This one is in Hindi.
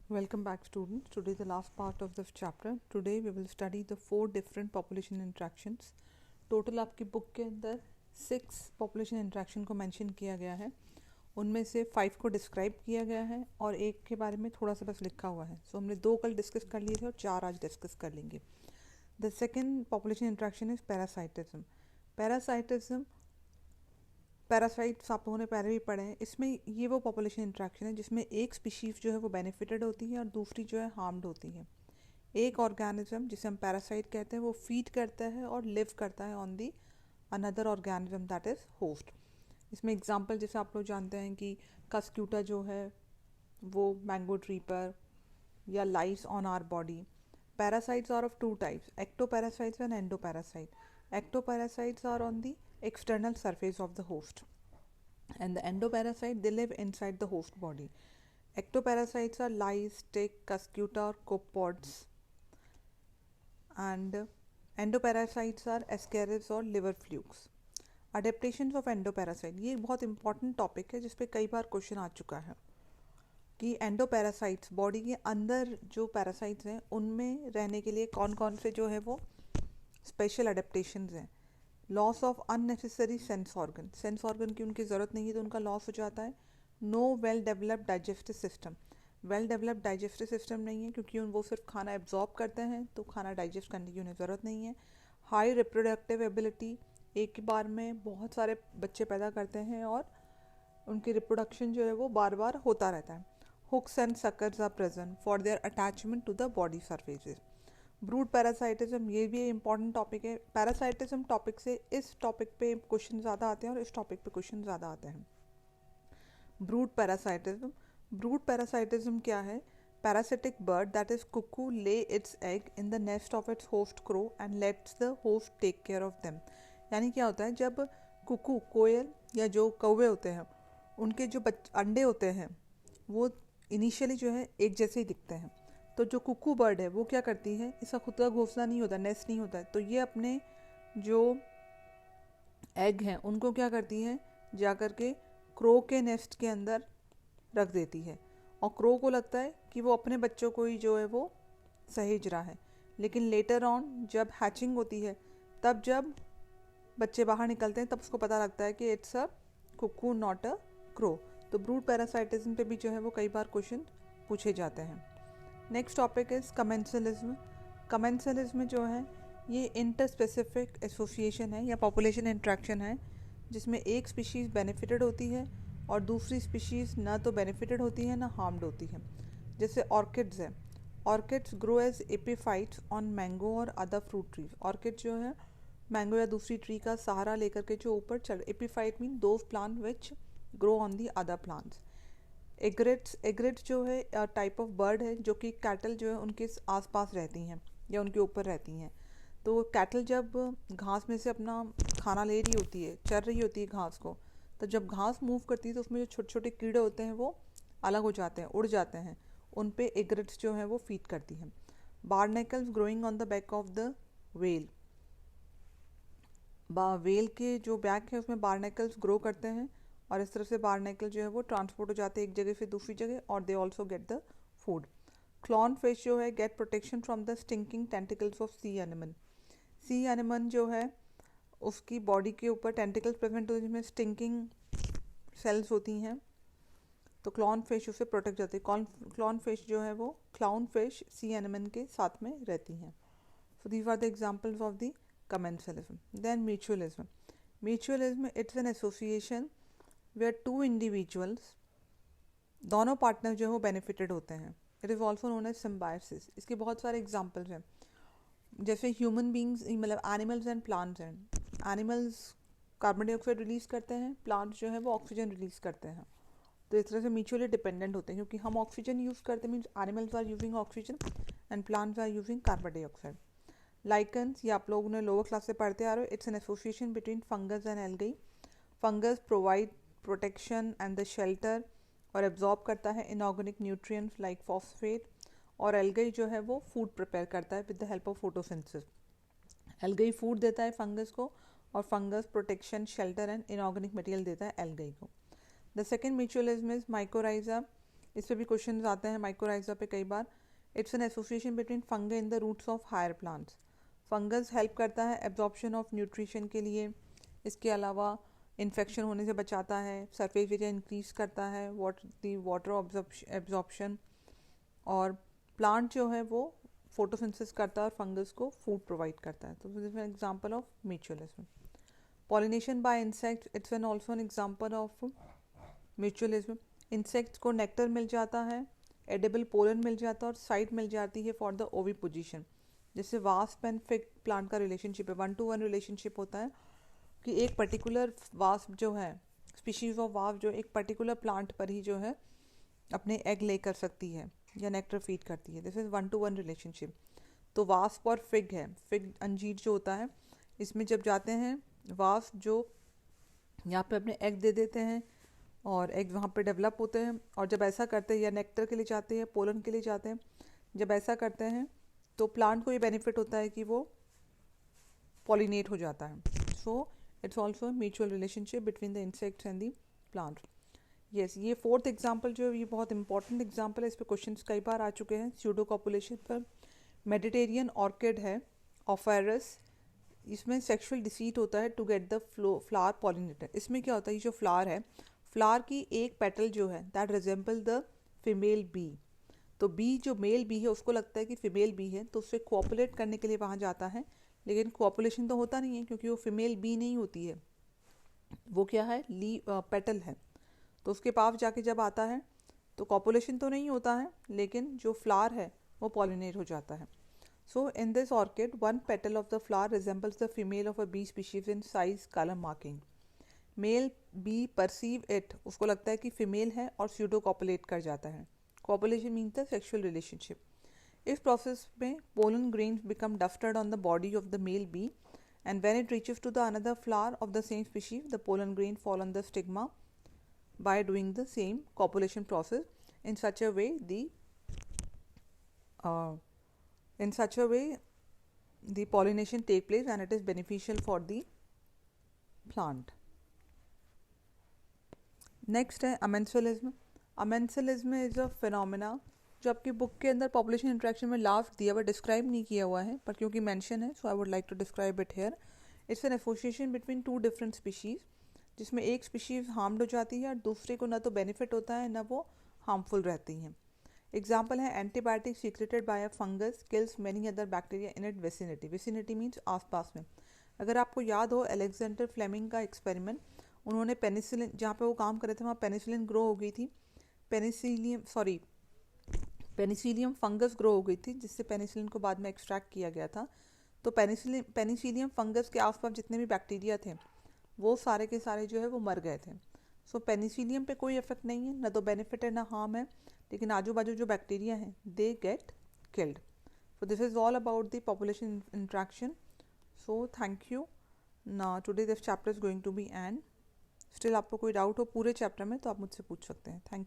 Welcome back, students. Today, the last part of this chapter. Today, we will study the 4 different population interactions. Total आपकी बुक के अंदर 6 पॉपुलेशन इंट्रैक्शन को मेंशन किया गया है. उनमें से 5 को डिस्क्राइब किया गया है और एक के बारे में थोड़ा सा बस लिखा हुआ है. सो हमने 2 कल डिस्कस कर लिए थे और 4 आज डिस्कस कर लेंगे. The second population interaction is parasitism. Parasitism parasites आप लोगों ने पहले भी पढ़े हैं. इसमें ये वो पॉपुलेशन इंट्रैक्शन है जिसमें एक स्पीशीज़ जो है वो बेनिफिटेड होती है और दूसरी जो है हार्म्ड होती है. एक ऑर्गेनिज्म जिसे हम पैरासाइट कहते हैं वो फीड करता है और लिव करता है on the another organism that is host. इसमें एग्जांपल जैसे आप लोग जानते हैं कि कस्क्यूटा जो है वो मैंगो ट्री पर या lice on our body. Parasites are of 2 types, ectoparasites and endoparasite. Ectoparasites are on the external surface of the host, and the endoparasite they live inside the host body. Ectoparasites are lice, tick, cuscuta or copepods, and endoparasites are ascaris और liver flukes. Adaptations of endoparasite, ये बहुत इंपॉर्टेंट टॉपिक है जिस पे कई बार क्वेश्चन आ चुका है कि एंडोपैरासाइट्स बॉडी के अंदर जो पैरासाइट्स हैं उनमें रहने के लिए कौन कौन से जो है वो स्पेशल अडेप्टेशंस हैं. Loss of unnecessary sense organ, sense organ की उनकी ज़रूरत नहीं है तो उनका लॉस हो जाता है. No well developed digestive system, well developed digestive system नहीं है क्योंकि वो सिर्फ खाना एब्जॉर्ब करते हैं तो खाना डाइजेस्ट करने की उन्हें ज़रूरत नहीं है. हाई रिप्रोडक्टिव एबिलिटी, एक बार में बहुत सारे बच्चे पैदा करते हैं और उनकी रिप्रोडक्शन जो है वो बार बार होता रहता है. Hooks and suckers are present for their attachment to the body surfaces. Brood parasitism, ये भी इंपॉर्टेंट टॉपिक है. पैरासाइटिज्म टॉपिक से इस टॉपिक पे क्वेश्चन ज़्यादा आते हैं और इस टॉपिक पे क्वेश्चन ज़्यादा आते हैं. ब्रूड पैरासाइटिज्म, ब्रूड पैरासाइटिज्म क्या है? Parasitic bird that is cuckoo lay its egg in the nest of its host crow and lets the host take care of them. यानी क्या होता है, जब कुकू कोयल या जो कौवे होते हैं उनके जो अंडे होते हैं वो इनिशियली जो है एक जैसे ही दिखते हैं. तो जो कुकू बर्ड है वो क्या करती है, इसका खुद का घोंसला नहीं होता, नेस्ट नहीं होता है, तो ये अपने जो एग हैं उनको क्या करती है, जा कर के क्रो के नेस्ट के अंदर रख देती है. और क्रो को लगता है कि वो अपने बच्चों को ही जो है वो सहेज रहा है. लेकिन लेटर ऑन जब हैचिंग होती है तब जब बच्चे बाहर निकलते हैं तब उसको पता लगता है कि it's a cuckoo not a crow. तो ब्रूड पैरासाइटिज्म पे भी जो है वो कई बार क्वेश्चन पूछे जाते हैं. Next topic is commensalism. Commensalism जो है ये इंटर स्पेसिफिक एसोसिएशन है या पॉपुलेशन इंट्रैक्शन है जिसमें एक स्पीशीज़ बेनिफिटेड होती है और दूसरी स्पीशीज़ ना तो बेनिफिटेड होती है ना हार्म्ड होती है. जैसे ऑर्किड्स है, orchids grow as epiphytes on mango और अदर फ्रूट ट्रीज. ऑर्किड जो है मैंगो या दूसरी ट्री का सहारा लेकर के जो ऊपर चढ़, epiphyte mean those plant which grow on the other plants. Egrets, egrets जो है टाइप ऑफ बर्ड है जो कि कैटल जो है उनके आसपास रहती हैं या उनके ऊपर रहती हैं. तो कैटल जब घास में से अपना खाना ले रही होती है, चर रही होती है घास को, तो जब घास मूव करती है तो उसमें जो छोटे छोटे कीड़े होते हैं वो अलग हो जाते हैं, उड़ जाते हैं. उन पे एग्रेट्स जो है वो फीड करती हैं. Barnacles growing on the back of the whale, whale के जो बैक है उसमें बार्नेकल्स ग्रो करते हैं और इस तरह से बार्नेकल जो है वो ट्रांसपोर्ट हो जाते हैं एक जगह से दूसरी जगह और they also get the food. Clown fish जो है get protection from the stinking tentacles of sea animal. Sea animal जो है उसकी बॉडी के ऊपर टेंटिकल्स प्रेजेंट होते हैं जिसमें स्टिंकिंग सेल्स होती हैं, तो क्लॉन फिश उसे प्रोटेक्ट जाती है. क्लॉन फिश जो है वो क्लाउन फिश सी एनिमल के साथ में रहती हैं. So these are the examples of the commensalism. Then mutualism. Mutualism it's an association where two individuals, दोनों पार्टनर जो है वो बेनिफिटेड होते हैं. It is also known as symbiosis. इसके बहुत सारे एग्जाम्पल्स हैं जैसे ह्यूमन बींग्स, मतलब एनिमल्स एंड प्लांट्स हैं. एनिमल्स कार्बन डाइऑक्साइड रिलीज़ करते हैं, प्लांट्स जो है वो ऑक्सीजन रिलीज़ करते हैं. तो इस तरह से म्यूचुअली डिपेंडेंट होते हैं क्योंकि हम ऑक्सीजन यूज़ करते हैं, means animals are using oxygen and plants are using carbon dioxide. Lichens, ये आप लोगों ने लोअर क्लास से पढ़ते आ रहे हो. It's an association between fungus and algae. Fungus provide protection and the shelter और एब्जॉर्ब करता है इनऑर्गेनिक न्यूट्रिएंट्स लाइक फॉस्फेट, और एल्गी जो है वो फूड प्रिपेयर करता है with the help of photosynthesis. Algae food देता है फंगस को और fungus protection, shelter and inorganic material देता है एल्गी को. The second mutualism is mycorrhiza. इस पे भी क्वेश्चन आते हैं माइक्रोराइजा पे कई बार। It's an association between fungus in the roots of higher plants. Fungus help करता है एब्जॉर्प्शन ऑफ न्यूट्रिशन के लिए, इसके अलावा इन्फेक्शन होने से बचाता है, सरफेस एरिया इंक्रीज करता है, वाटर एब्जॉर्प्शन, और प्लांट जो है वो फोटोसिंथेसिस करता है और फंगस को फूड प्रोवाइड करता है। तो this is an example of mutualism. Pollination by insects, it's an also an example of mutualism. Insects को नेक्टर मिल जाता है, एडिबल पोलन मिल जाता है और साइट मिल जाती है फॉर द ओवी पोजिशन। जिससे वास्प एंड फिग प्लांट का रिलेशनशिप है, 1-to-1 रिलेशनशिप होता है कि एक पर्टिकुलर वास्प जो है, स्पीशीज ऑफ वास्प जो एक पर्टिकुलर प्लांट पर ही जो है अपने एग ले कर सकती है या नेक्टर फीड करती है। This is 1-to-1 relationship. तो वास्प और फिग है, फिग अंजीर जो होता है, इसमें जब जाते हैं वास्प जो यहाँ पे अपने एग दे देते हैं और एग वहाँ पे डेवलप होते हैं, और जब ऐसा करते हैं या नेक्टर के लिए जाते हैं, पोलन के लिए जाते हैं, जब ऐसा करते हैं तो प्लांट को ये बेनिफिट होता है कि वो पॉलिनेट हो जाता है। So it's also mutual relationship between the insects and the plant. Yes, ये फोर्थ एग्जाम्पल जो है ये बहुत इंपॉर्टेंट एग्जाम्पल है, इस पर क्वेश्चन कई बार आ चुके हैं। स्यूडो कॉपुलेशन पर मेडिटेरियन ऑर्किड है ऑफेरस, इसमें सेक्सुअल डिसीट होता है to get the flower pollinated. इसमें क्या होता है, ये जो फ्लावर है, फ्लावर की एक पेटल जो है that resemble the female bee. तो बी जो मेल बी है उसको लगता है कि फीमेल बी है, तो उससे कोऑपुलेट करने के लिए वहाँ जाता है, लेकिन कोऑपुलेशन तो होता नहीं है क्योंकि वो फीमेल बी नहीं होती है, वो क्या है, पेटल है। तो उसके पास जाके जब आता है तो कॉपुलेशन तो नहीं होता है, लेकिन जो फ्लावर है वो पॉलिनेट हो जाता है। So in this orchid one petal of the flower resembles the female of a bee species in size colour marking. Male bee perceive it, उसको लगता है कि फीमेल है और स्यूडो कॉपुलेट कर जाता है। Copulation means the sexual relationship. इस प्रोसेस में pollen grains become dusted on the body of the male bee, and when it reaches to the another flower of the same species, the pollen grain fall on the stigma by doing the same copulation process. In such a way the pollination take place and it is beneficial for the plant. Next है amensalism. Amensalism is a phenomena जो आपकी बुक के अंदर पॉपुलेशन इंट्रैक्शन में लास्ट दिया हुआ, डिस्क्राइब नहीं किया हुआ है, पर क्योंकि मेंशन है so I would like to describe it here. It's an association between two different species, जिसमें एक स्पीशीज़ हार्म्ड हो जाती है और दूसरे को ना तो बेनिफिट होता है ना वो हार्मफुल रहती हैं। एग्जाम्पल है antibiotic secreted by a fungus kills many other bacteria in it vicinity. Vicinity means आसपास में। अगर आपको याद हो एलेक्जेंडर फ्लेमिंग का एक्सपेरिमेंट, उन्होंने पेनिसिलिन, जहाँ पे वो काम कर रहे थे वहाँ पेनिसिलिन ग्रो हो गई थी, पेनिसिलियम फंगस ग्रो हो गई थी, जिससे पेनिसिलिन को बाद में एक्सट्रैक्ट किया गया था। तो पेनिसिलियम फंगस के आसपास जितने भी बैक्टीरिया थे वो सारे के सारे जो है वो मर गए थे। सो पेनिसिलियम पे कोई इफेक्ट नहीं है, ना तो बेनिफिट है ना हार्म है, लेकिन आजू बाजू जो बैक्टीरिया हैं they get killed. So this is all about the population interaction. So thank you. ना today this chapter is going to be and still आपको कोई डाउट हो पूरे चैप्टर में तो आप मुझसे पूछ सकते हैं। Thank you.